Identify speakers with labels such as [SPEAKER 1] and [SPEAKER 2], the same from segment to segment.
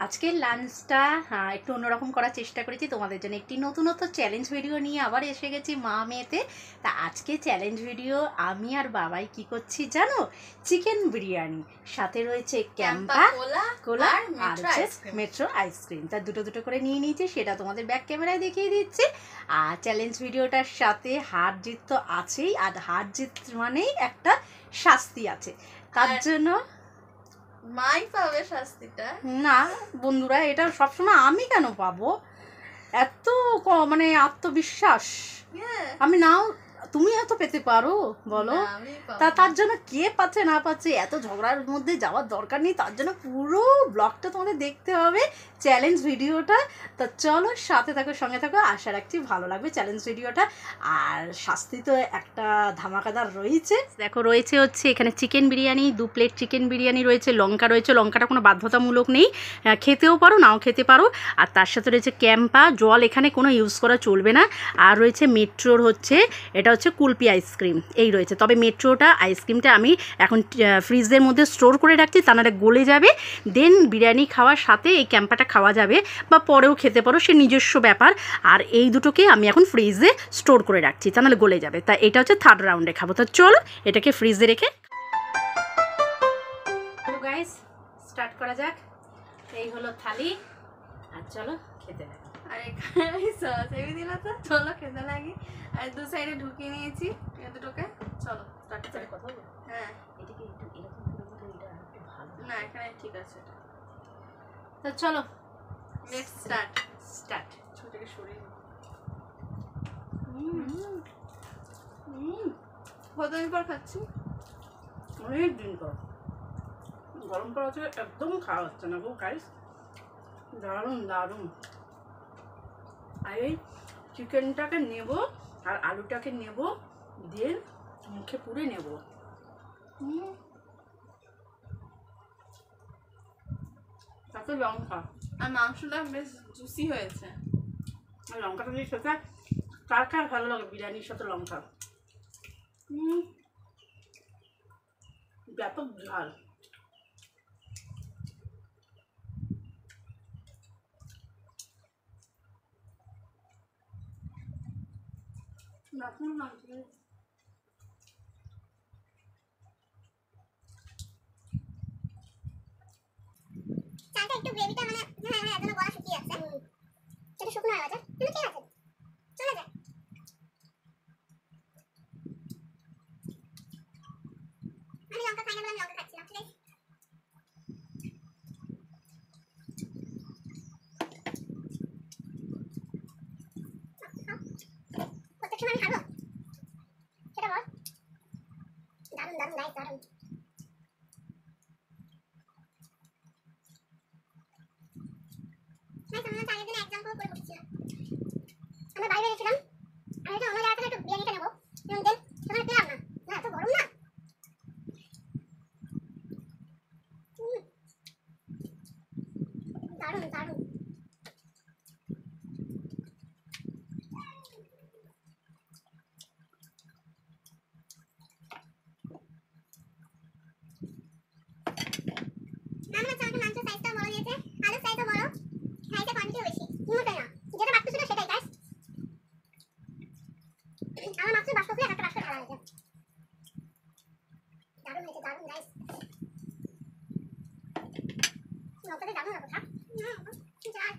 [SPEAKER 1] আজকের লাঞ্চটা একটু অন্যরকম করার চেষ্টা করেছি তোমাদের জন্য। একটি নতুনত্ব চ্যালেঞ্জ ভিডিও নিয়ে আবার এসে গেছি মা মেয়েতে। তা আজকে চ্যালেঞ্জ ভিডিও আমি আর বাবাই কি করছি জানো? চিকেন বিরিয়ানি, সাথে রয়েছে ক্যাম্পা কোলা আর মেট্রো আইসক্রিম। তা দুটো দুটো করে নিয়ে নিয়েছি, সেটা তোমাদের ব্যাক ক্যামেরায় দেখিয়ে দিচ্ছি। আর চ্যালেঞ্জ ভিডিওটার সাথে হার জিত তো আছেই, আর হার জিত মানেই একটা শাস্তি আছে। তার জন্য
[SPEAKER 2] মাই পাবে শাস্তিটা
[SPEAKER 1] না বন্ধুরা, এটা সবসময় আমি কেন পাবো? এত মানে আত্মবিশ্বাস আমি নাও, তুমি এত পেতে পারো বলো? তার জন্য কে পাচ্ছে না পাচ্ছে এত ঝগড়ার মধ্যে যাওয়ার দরকার নেই। তার জন্য পুরো ব্লগটা তোমাদের দেখতে হবে, চ্যালেঞ্জ ভিডিওটা। তা চলো সাথে থাকো, সঙ্গে থাকো, আশা রাখছি ভালো লাগবে চ্যালেঞ্জ ভিডিওটা। আর শাস্তি তো একটা ধামাকাদার রয়েছে। দেখো রয়েছে হচ্ছে এখানে chicken biryani, 2 plate chicken biryani রয়েছে, লঙ্কা রয়েছে, লঙ্কাটা কোনো বাধ্যতামূলক নেই, খেতেও পারো নাও খেতে পারো। আর তার সাথে রয়েছে ক্যাম্পা, জল এখানে কোনো ইউজ করা চলবে না। আর রয়েছে মেট্রোর হচ্ছে, এটা হচ্ছে কুলপি আইসক্রিম, এই রয়েছে। তবে মেট্রোটা আইসক্রিমটা আমি এখন ফ্রিজের মধ্যে স্টোর করে রাখছি, তা নাহলে গলে যাবে। দেন বিরিয়ানি খাওয়ার সাথে এই ক্যাম্পাটা খাওয়া যাবে, বা পরেও খেতে পারো, সে নিজস্ব ব্যাপার। আর এই দুটোকে আমি এখন ফ্রিজে স্টোর করে রাখছি, তা নাহলে গলে যাবে। তা এটা হচ্ছে থার্ড রাউন্ডে খাবো। তা চলো এটাকে ফ্রিজে রেখে গাইস স্টার্ট করা যাক। এই হলো থালি, আর চলো খেতে লাগে।
[SPEAKER 2] আর এখানে সস এই দিল তো, চলো খেতে লাগি। আর দু সাইডে ঢুকিয়ে নিয়েছি এই দুটোকে, চলো স্টার্ট করে
[SPEAKER 1] কথা বলো।
[SPEAKER 2] হ্যাঁ
[SPEAKER 1] এটাকে একটু এরকম করে দিলে এটা একটু ভালো।
[SPEAKER 2] না এখানে ঠিক আছে।
[SPEAKER 1] তো চলো
[SPEAKER 2] লেটস স্টার্ট। ছোটকে সরিয়ে কতদিন পর খাচ্ছি?
[SPEAKER 1] অনেক দিন পর। গরম পড়া থেকে একদম খাওয়া হচ্ছে না গো গাইস, দারুণ দারুণ। আর এই চিকেনটাকে নেব আর আলুটাকে নেব, দিয়ে মুখে পুরে নেব। তাতে লঙ্কা
[SPEAKER 2] আর মাংসটা বেশ জুসি হয়েছে।
[SPEAKER 1] আর লঙ্কাটা দিয়ে খেতে কার কার ভালো লাগে বিরিয়ানির সাথে লঙ্কা? ব্যাপক ঝাল।
[SPEAKER 3] চালটা একটু গ্রেভিটা মানে হ্যাঁ যেন গলা শুকিয়ে আছে, সেটা শুকনো হয়ে গেছে, কিন্তু ঠিক আছে, চলে যায়। আমি লঙ্কা খাই না বলে আমি লঙ্কা খাচ্ছি না, ঠিক আছে? প্রত্যেক সময় আমি খাবো সেটা বল। দারুণ দারুণ গাইস, দারুণ। আমরা বাইরে গেছিলাম, আমি তো অন্য জায়গা থেকে একটু বিরিয়ানিটা নেবো, এবং দেন সেখানে পেলাম না। না এত গরম না, দারুণ দারুণ। আমার চালটা মাংসের সাইজটাও বড় দিয়েছে, আলুর সাইজও বড়, সাইজে কোয়ান্টিটিও বেশি, মোটাই না, যেটা বাক্স ছিল সেটাই গাইস। আমার মাত্র বাক্স ছিল, একটা বাক্স ঢালা হয়েছে। দারুণ হয়েছে, দারুণ গাইস। লঙ্কাতে দারুণ লাগবে, থাক যাই।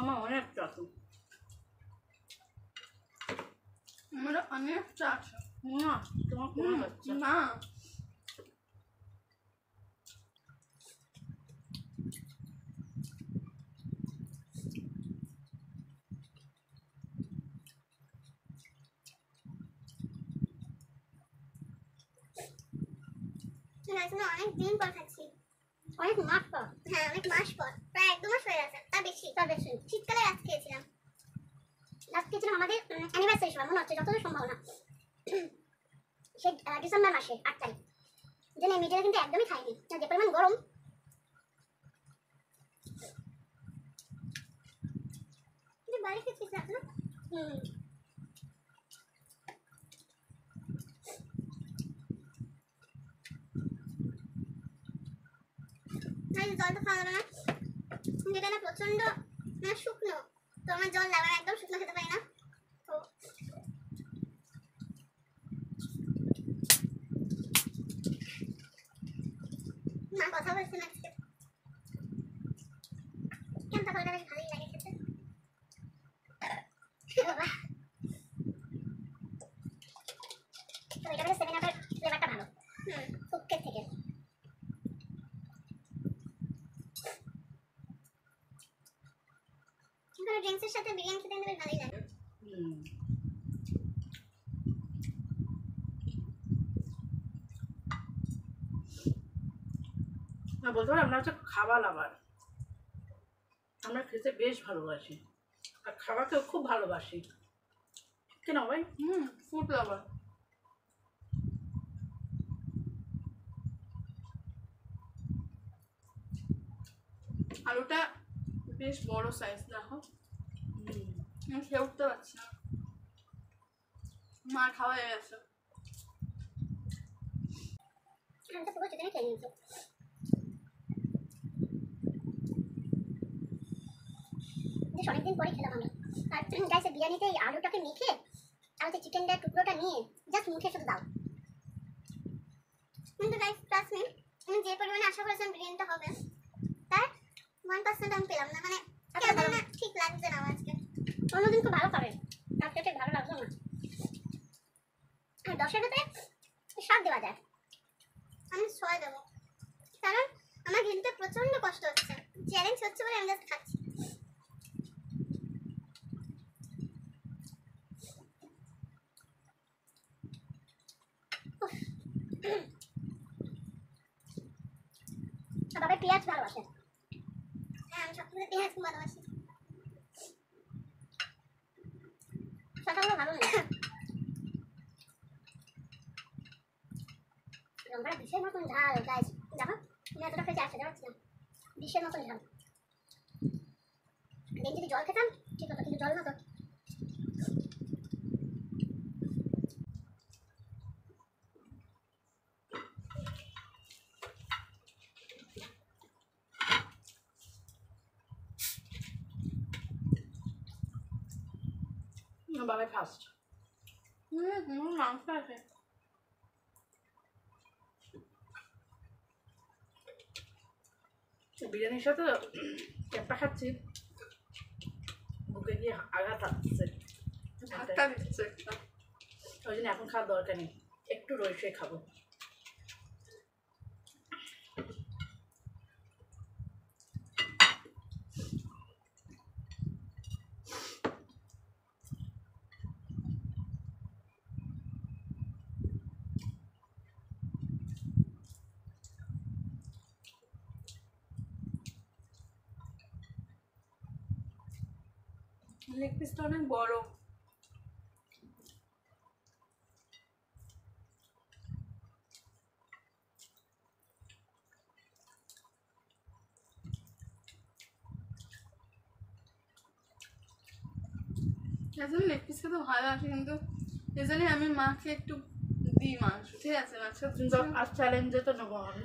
[SPEAKER 1] আমার অনেক চাটু,
[SPEAKER 2] আমরা অনেক চাট
[SPEAKER 1] না তোমার কোনো হচ্ছে
[SPEAKER 2] না।
[SPEAKER 3] অনেক দিন পর খাচ্ছি, অনেক মাস পর। হ্যাঁ অনেক মাস পর, প্রায় 1-2 মাস হয়ে গেছে, তার বেশি। শীতকালে রাত খেয়েছিলাম, আমাদের অ্যানিভার্সারি সময় মনে হচ্ছে, যতদূর সম্ভব না। ডিসেম্বর মাসে 8 তারিখ। জন্য মিডিয়াটা কিন্তু একদমই খাইনি, যে পরিমাণ গরম। বাইরে খেয়েছিস না? জলটা খাওয়া যাবে না, যেটা না প্রচন্ড শুকনো, তো আমার জল লাগবে না, একদম শুকনো খেতে পারি না। তো মা কথা বলছে না আজকে, কেন কথা বলতে বেশ ভালোই লাগে খেতে। বাবা তো এটা বেশ 7 আপের ফ্লেভারটা ভালো, ফুকের থেকে। ড্রিঙ্কসের সাথে বিরিয়ানি খেতে বেশ ভালোই লাগে।
[SPEAKER 1] না বলতে পারি আমরা হচ্ছে খাবার লাভার, আমরা খেতে বেশ ভালোবাসি আর খাওয়াকেও খুব ভালোবাসি, কেন ভাই?
[SPEAKER 2] Food lover. আলুটা বেশ বড় সাইজ, দেখো আমি খেয়ে উঠতে পারছি না, মা খাওয়া হয়ে গেছে।
[SPEAKER 3] আমি তো পুরো চিকেনই খেয়ে নিয়েছি। বেশ অনেকদিন পরে খেলাম আমরা। আর গাইস বিরিয়ানিতে এই আলুটাকে মেখে আলুতে চিকেনটার টুকরোটা নিয়ে জাস্ট মুখে শুধু দাও। কিন্তু গাইস ট্রাস্ট মি, আমি যে পরিমাণে আশা করেছিলাম বিরিয়ানিটা হবে তার 1% আমি পেলাম না, মানে কেমন না ঠিক লাগছে না আজকে। অন্যদিন খুব ভালো খাবে, আজকে ঠিক ভালো লাগছে না। আর 10-এর ভিতরে 7 দেওয়া যায়, আমি 6 দেবো, কারণ আমার ঘিনতে প্রচন্ড কষ্ট হচ্ছে, চ্যালেঞ্জ হচ্ছে বলে আমি জাস্ট খাচ্ছি। বাবা পেঁয়াজ ভালোবাসে, হ্যাঁ আমি সবসময় পেঁয়াজ ভালোবাসি। শসাগুলো ভালো নেই, লঙ্কাটা বিষের মতন ঝাল গাইস। দেখো আমি এতটা খেতে আসতে পারছি না, বিষের মতন ঝাল। দেন যদি জল খেতাম ঠিক হতো, কিন্তু জল না তো।
[SPEAKER 1] বাবাই ফার্স্ট।
[SPEAKER 2] মাংস আছে।
[SPEAKER 1] বিরিয়ানির সাথে একটা খাচ্ছি, বুকে গিয়ে আঘাত আসছে,
[SPEAKER 2] ধাক্কা দিচ্ছে একটা।
[SPEAKER 1] ওই জন্য এখন খাওয়ার দরকার নেই, একটু রয়েছে খাবো।
[SPEAKER 2] লেগ পিসটা অনেক বড়। আসলে লেগ পিস খেতে ভালো আসে, কিন্তু এজন্যই আমি মাকে একটু দিই মাংস, ঠিক আছে? মাংস
[SPEAKER 1] কিন্তু আর চ্যালেঞ্জে তো নেবো আমি।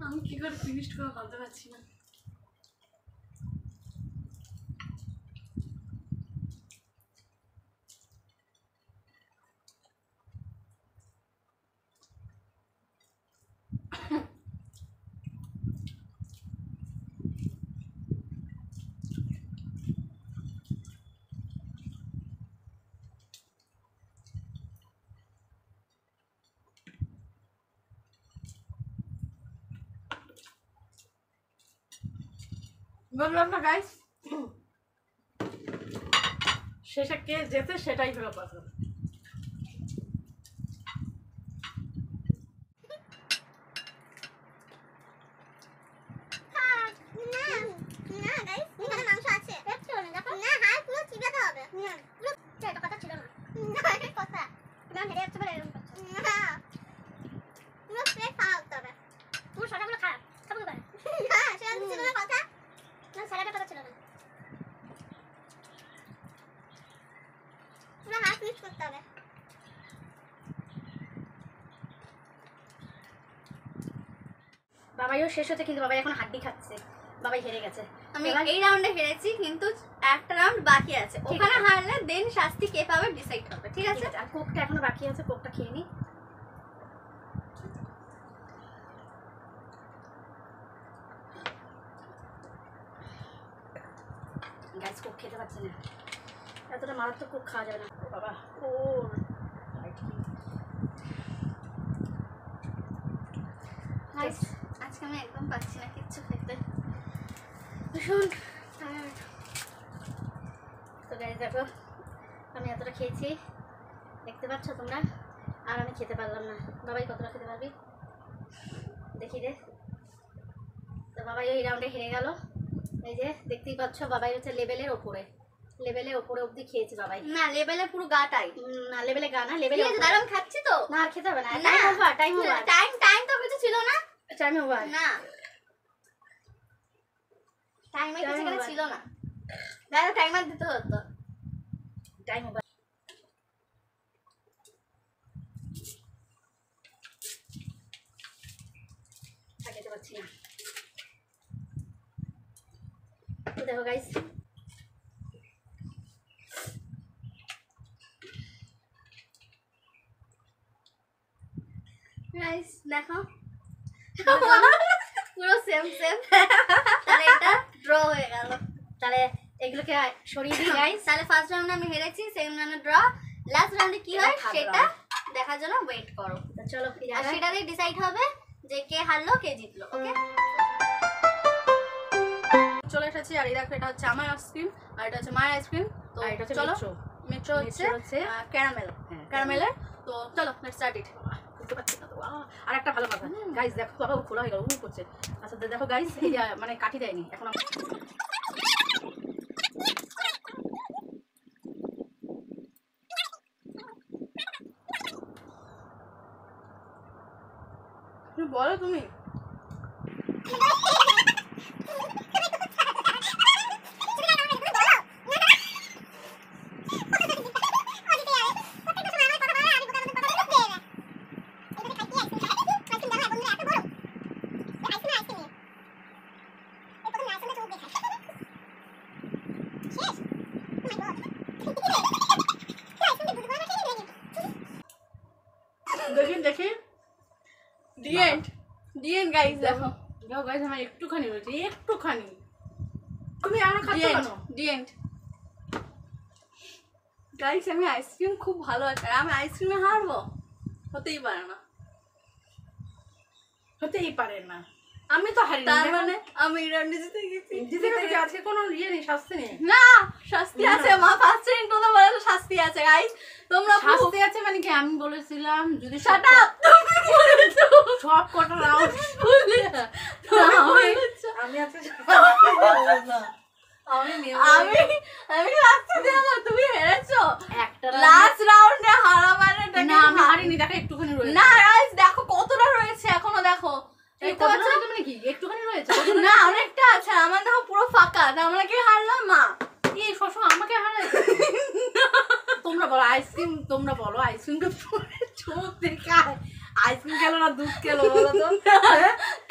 [SPEAKER 2] আমি কি করে ফিনিশ করে ভাবতে পারছি না। বললাম না গাইস,
[SPEAKER 1] শেষে কে যেতে সেটাই হলো কথা।
[SPEAKER 3] মিক্স করতে হবে।
[SPEAKER 4] বাবাইও শেষ হতে, কিন্তু বাবাই এখন হাড্ডি খাচ্ছে, বাবাই হেরে গেছে।
[SPEAKER 2] আমি এই রাউন্ডে হেরেছি, কিন্তু একটা রাউন্ড বাকি আছে, ওখানে হারলে দেন শাস্তি কে পাবে ডিসাইড হবে, ঠিক আছে?
[SPEAKER 4] আর কোকটা এখনো বাকি আছে, কোকটা খেয়ে নি। গাইস কোক খেতে পারছি না, এতটা মারাত্মক কোক খাওয়া যাবে না। ও বাবা, ও
[SPEAKER 2] গাইস আজকে আমি একদম পাচ্ছি না কিচ্ছু খেতে, ভীষণ টায়ার্ড।
[SPEAKER 4] তো গাইস দেখো আমি এতটা খেয়েছি, দেখতে পাচ্ছ তোমরা, আর আমি খেতে পারলাম না। বাবাই কতটা খেতে পারবি দেখি রে। তো বাবাই এই রাউন্ডে হেরে গেল। এই যে দেখতেই পাচ্ছ, বাবাই হচ্ছে লেভেলের ওপরে, লেভেলের ওপরে অবধি খেয়েছি বাবাই।
[SPEAKER 2] না লেভেলে পুরো গাটাই
[SPEAKER 4] না লেভেলে গা না, লেভেলে
[SPEAKER 2] দাঁড়ান খাচ্ছি তো।
[SPEAKER 4] না আর খেতে হবে না,
[SPEAKER 2] না।
[SPEAKER 4] Time over, time over,
[SPEAKER 2] time তো কিছু ছিল না,
[SPEAKER 4] টাইম ওভার।
[SPEAKER 2] না টাইমে কিছু
[SPEAKER 4] Time over.
[SPEAKER 2] ছিল না, দাদা টাইমার দিতে হতো।
[SPEAKER 4] Time over. খেতে পারছি না। তো দেখো গাইস,
[SPEAKER 2] গাইস দেখো পুরো সেম সেম, তাহলে এটা ড্র হয়ে গেল।
[SPEAKER 4] তাহলে এগুলোকে সরিয়ে দিই গাইস।
[SPEAKER 2] তাহলে ফার্স্ট রাউন্ডে আমি হেরেছি, সেকেন্ড রাউন্ডে ড্র, লাস্ট রাউন্ডে কি হয়
[SPEAKER 4] থার্ড
[SPEAKER 2] সেটা দেখার জন্য ওয়েট করো।
[SPEAKER 4] তো চলো ফিরে
[SPEAKER 2] আর
[SPEAKER 4] আসি।
[SPEAKER 2] সেটাতেই ডিসাইড হবে যে কে হারলো কে জিতলো, ওকে? চলে এসেছি, আর এই দেখো এটা হচ্ছে আমার আইসক্রিম আর এটা হচ্ছে মায়ের আইসক্রিম। তো
[SPEAKER 1] আর এটা হচ্ছে
[SPEAKER 2] চলো,
[SPEAKER 1] মেট্রো।
[SPEAKER 2] মেট্রো হচ্ছে
[SPEAKER 1] মেট্রো হচ্ছে
[SPEAKER 2] ক্যারামেল,
[SPEAKER 1] হ্যাঁ,
[SPEAKER 2] ক্যারামেলের। তো চলো লেটস স্টার্ট ইট।
[SPEAKER 1] বুঝতে পারছি না তো। আর একটা ভালো কথা গাইস, দেখো বাবা খোলা হয়ে গেল, উ করছে। আচ্ছা দেখো গাইস, এই যে মানে কাঠি দেয়নি এখন। বলো তুমি। দেখি দেখি
[SPEAKER 2] দি এন্ড গাইস দেখো,
[SPEAKER 1] দেখো গাইস, আমার একটুখানি রয়েছে, একটুখানি। তুমি আমার খাচ্ছ কেন?
[SPEAKER 2] The end guys. আমি আইসক্রিম খুব ভালো আছে, আর আমি আইসক্রিমে হারবো, হতেই পারে না।
[SPEAKER 1] হতেই পারে না, আমি তো হারি।
[SPEAKER 2] তার মানে আমি এই রাউন্ডে জিতে গেছি।
[SPEAKER 1] আজকে কোনো ইয়ে নেই, শাস্তি নেই।
[SPEAKER 2] না শাস্তি আছে, মা ফার্স্ট রাউন্ড তো বলে শাস্তি আছে গাইস। তোমরা
[SPEAKER 1] শাস্তি আছে মানে কি? আমি বলেছিলাম যদি
[SPEAKER 2] শাট আপ, তুমি বলেছো
[SPEAKER 1] সব কটা রাউন্ড আমি আজকে
[SPEAKER 2] আমি শাস্তি দেব, তুমি হেরেছো।
[SPEAKER 1] একটা
[SPEAKER 2] লাস্ট রাউন্ডে হারা মানে
[SPEAKER 1] না, আমি হারিনি। দেখো একটুখানি রয়েছে।
[SPEAKER 2] না গাইস দেখো কতটা রয়েছে এখনো, দেখো
[SPEAKER 1] এই
[SPEAKER 2] দেখতে
[SPEAKER 1] কতটা
[SPEAKER 2] পাচ্ছ?
[SPEAKER 1] রয়েছে মানে কি একটুখানি রয়েছে?
[SPEAKER 2] না অনেকটা আছে, আমার দেখো পুরো ফাঁকা, তার মানে কি হারলাম মা?
[SPEAKER 1] এই সবসময় আমাকে হারায়। তোমরা বলো আইসক্রিম, তোমরা বলো আইসক্রিমটা চোখ দেখায়। আইসক্রিম খেলো না দুধ খেলো বলো তো?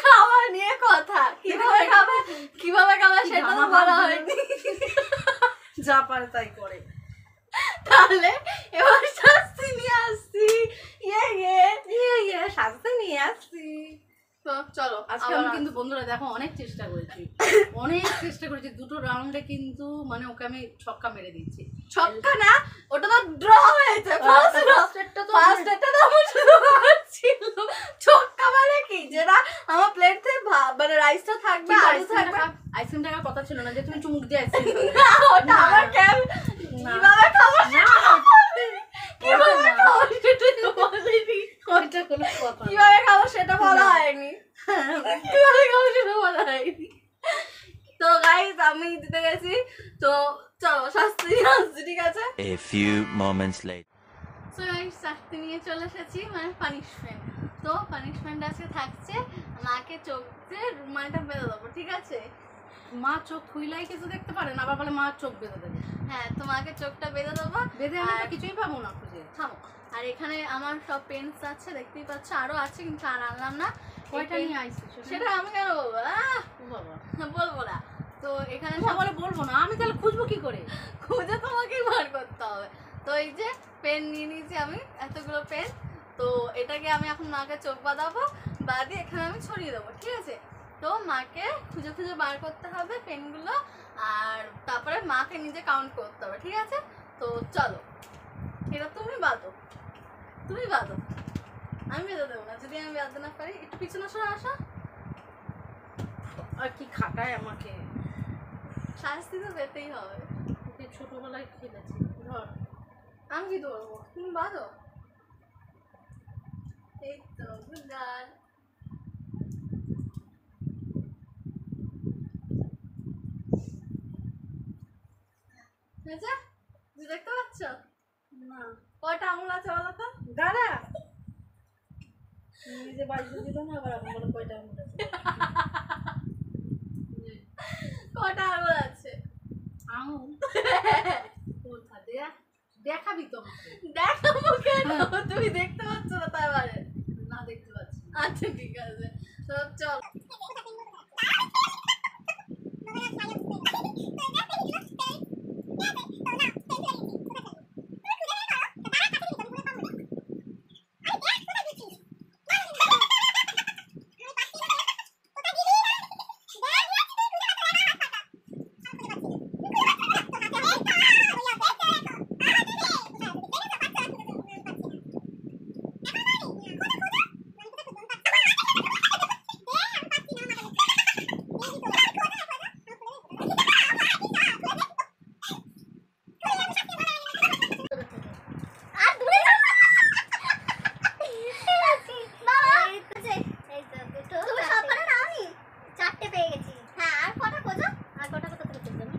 [SPEAKER 2] খাওয়া নিয়ে কথা, কিভাবে খাবে সেটা তো বলা হয়নি।
[SPEAKER 1] যা পারে তাই করে।
[SPEAKER 2] তাহলে এবার শাস্তি নিয়ে আসছি।
[SPEAKER 1] শাস্তি নিয়ে আসছি।
[SPEAKER 2] তো চলো
[SPEAKER 1] আজকে আমি কিন্তু বন্ধুরা দেখো অনেক চেষ্টা করেছি, অনেক চেষ্টা করেছি। দুটো রাউন্ডে কিন্তু মানে ওকে আমি ছক্কা মেরে দিচ্ছি।
[SPEAKER 2] ছক্কা না, ওটা তো ড্র হয়েছে।
[SPEAKER 1] ফার্স্টেরটা তো
[SPEAKER 2] ফার্স্টটা তো আমার শুরু ছিল। ছক্কা মানে কি, যেটা আমার প্লেট থেকে মানে রাইসটা থাকবে, আলু থাকবে।
[SPEAKER 1] আইসক্রিম টাকার কথা ছিল না যে তুমি চুমুক দিয়ে আইসক্রিম
[SPEAKER 2] না, ওটা আমার ক্যাম কিভাবে খাবো কিভাবে খাবো সেটা তো বলিনি।
[SPEAKER 1] ওইটা কোনো কথা না।
[SPEAKER 2] কিভাবে খাবো সেটা বলা হয়নি। কিভাবে খাবো সেটা বলা হয়নি। তো গাইস আমি জিতে গেছি। তো চলো শাস্তি আসছি, ঠিক আছে?
[SPEAKER 5] A few moments later.
[SPEAKER 2] So guys শাস্তি নিয়ে চলে এসেছি, মানে পানিশমেন্ট। তো পানিশমেন্ট আজকে থাকছে মাকে চোখ দিয়ে রুমালটা বেঁধে দেবো, ঠিক আছে?
[SPEAKER 1] মা চোখ খুইলাই কিছু দেখতে পারে না, আবার বলে মা চোখ বেঁধে দেবে।
[SPEAKER 2] হ্যাঁ তোমাকে চোখটা বেঁধে দেবো,
[SPEAKER 1] বেঁধে আমি তো কিছুই পাবো না খুঁজে।
[SPEAKER 2] থামো। আর এখানে আমার সব পেন্স আছে দেখতেই পাচ্ছ, আরো আছে কিন্তু আর আনলাম না।
[SPEAKER 1] কয়টা নিয়ে আইছিস?
[SPEAKER 2] সেটা আমি কেন বলবো?
[SPEAKER 1] ও বাবা,
[SPEAKER 2] বলবো না। তো এখানে
[SPEAKER 1] সব বলে বলবো না, আমি তাহলে খুঁজবো কি করে?
[SPEAKER 2] খুঁজে তোমাকেই বার করতে হবে। তো এই যে পেন নিয়ে নিয়েছি আমি, এতগুলো পেন। তো এটাকে আমি এখন মাকে চোখ বাঁধাবো, বাঁধিয়ে এখানে আমি ছড়িয়ে দেবো, ঠিক আছে? তো মাকে খুঁজে খুঁজে বার করতে হবে পেনগুলো, আর তারপরে মাকে নিজে কাউন্ট করতে হবে, ঠিক আছে? তো চলো, এটা তুমি বাঁধো, তুমি বাঁধো, আমি বেঁধে দেবো না। যদি আমি বাঁধতে না পারি, একটু পিছনে সরে আসো।
[SPEAKER 1] আর কি খাটায় আমাকে,
[SPEAKER 2] শাস্তি তো পেতেই হবে।
[SPEAKER 1] ওকে ছোটবেলায় খেলেছি। ধর,
[SPEAKER 2] আমি কি ধরবো, তুমি বাঁধো। এই তো গুডান। তুমি দেখতে পাচ্ছ
[SPEAKER 1] না
[SPEAKER 2] কয়টা আঙুল আছে বলো তো?
[SPEAKER 1] দাঁড়া, নিজে বাড়িতে দিল না, আবার আমি বলে কয়টা আঙুল আছে।
[SPEAKER 2] কয়টা আঙুল আছে?
[SPEAKER 1] আঙুল কোথা দেখাবি তো আমাকে?
[SPEAKER 2] দেখাবো কেন, তুমি দেখতে পাচ্ছ না তার মানে?
[SPEAKER 1] না দেখতে পাচ্ছি।
[SPEAKER 2] আচ্ছা ঠিক আছে, তো চল।
[SPEAKER 3] আর দূরে যাও না। ঠিক আছে, বাবা। এই তো দুটো। তুমি সব করে নাওনি? 4টে পেয়ে গেছি। হ্যাঁ, আর কটা খোঁজো? আর কটা কোথা থেকে খুঁজবে আমি?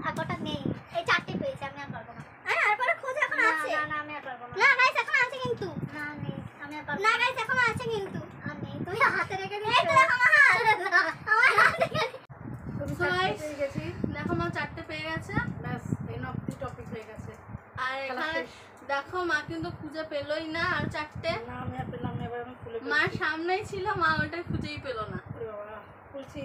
[SPEAKER 3] আর কটা নেই। এই 4টে পেয়েছি, আমি আর পারবো না। আর কটা খোঁজো, এখন আছে। না, আমি আর পারবো না। না গাইস, এখন আছে কিন্তু। না, নেই। আমি আর পারবো না। গাইস, এখন আছে কিন্তু। আর নেই। তুমি হাতে রেখে দিয়েছো। এই তো দেখো আমার হাত। আমার হাত রেখে
[SPEAKER 1] তুমি
[SPEAKER 2] So guys,
[SPEAKER 1] পেয়ে গেছি।
[SPEAKER 2] দেখো মা 4টে পেয়ে গেছে।
[SPEAKER 1] ব্যাস, এই নব্বই টপিক হয়ে গেছে।
[SPEAKER 2] আর
[SPEAKER 1] খেলা
[SPEAKER 2] এখানে
[SPEAKER 1] শেষ।
[SPEAKER 2] দেখো মা কিন্তু খুঁজে পেলোই না আর 4টে।
[SPEAKER 1] না আমি আর পেলাম না, এবার আমি খুলে
[SPEAKER 2] মার সামনেই ছিল, মা ওটাই খুঁজেই পেলো না।
[SPEAKER 1] ওরে বাবা, খুলছি।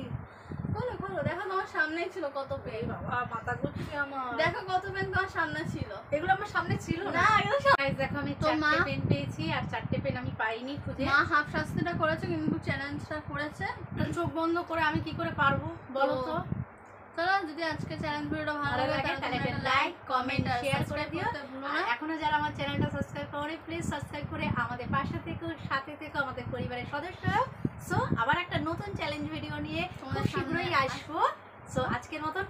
[SPEAKER 2] খোলো খোলো, দেখো তোমার সামনেই ছিল কত
[SPEAKER 1] এই
[SPEAKER 2] পেন।
[SPEAKER 1] বাবা, মাথা ঘুরছে আমার।
[SPEAKER 2] দেখো কত পেন তোমার সামনে ছিল।
[SPEAKER 1] এগুলো আমার সামনে ছিল
[SPEAKER 2] না,
[SPEAKER 1] না।
[SPEAKER 2] এগুলো
[SPEAKER 1] Guys, দেখো আমি
[SPEAKER 2] তো
[SPEAKER 1] 4টে
[SPEAKER 2] মা-
[SPEAKER 1] পেন পেয়েছি, আর 4টে পেন আমি পাইনি খুঁজে।
[SPEAKER 2] মা হাফ শাস্তিটা করেছে কিন্তু চ্যালেঞ্জটা করেছে।
[SPEAKER 1] তো চোখ বন্ধ করে আমি কি করে পারবো বলো তো?
[SPEAKER 2] চলো, যদি আজকে চ্যালেঞ্জ ভিডিওটা ভালো
[SPEAKER 1] ভালো
[SPEAKER 2] লাগে
[SPEAKER 1] লাগে
[SPEAKER 2] তাহলে
[SPEAKER 1] তাহলে
[SPEAKER 2] একটা
[SPEAKER 1] লাইক, কমেন্ট,
[SPEAKER 2] আর
[SPEAKER 1] শেয়ার করে
[SPEAKER 2] subscribe
[SPEAKER 1] দিও।
[SPEAKER 2] করতে ভুলো
[SPEAKER 1] আর
[SPEAKER 2] না।
[SPEAKER 1] এখনো যারা আমার চ্যানেলটা সাবস্ক্রাইব করে, প্লিজ সাবস্ক্রাইব করে আমাদের পাশে থেকো, সাথে থেকো, আমাদের পরিবারের সদস্যরাও। সো আবার একটা নতুন চ্যালেঞ্জ ভিডিও নিয়ে খুব
[SPEAKER 2] তোমাদের সামনে
[SPEAKER 1] শীঘ্রই আসবো। সো আজকের মতন